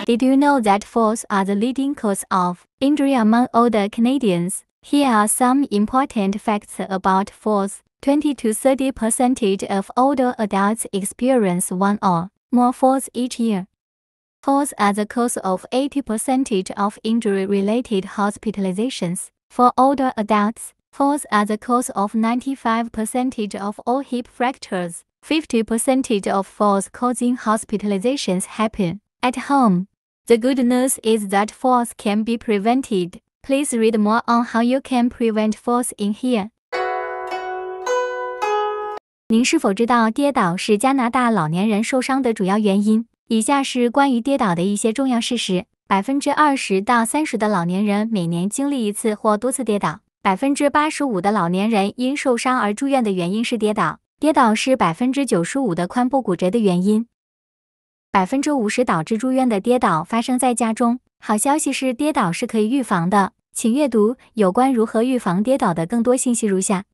Did you know that falls are the leading cause of injury among older Canadians? Here are some important facts about falls. 20 to 30% of older adults experience one or more falls each year. Falls are the cause of 80% of injury-related hospitalizations. For older adults, falls are the cause of 95% of all hip fractures. 50% of falls causing hospitalizations happen at home. The good news is that falls can be prevented. Please read more on how you can prevent falls in here. 您是否知道跌倒是加拿大老年人受伤的主要原因？以下是关于跌倒的一些重要事实。20%到30%的老年人每年经历一次或多次跌倒。85%的老年人因受伤而住院的原因是跌倒。跌倒是95%的髋部骨折的原因。50%导致住院的跌倒发生在家中。好消息是跌倒是可以预防的。请阅读有关如何预防跌倒的更多信息如下。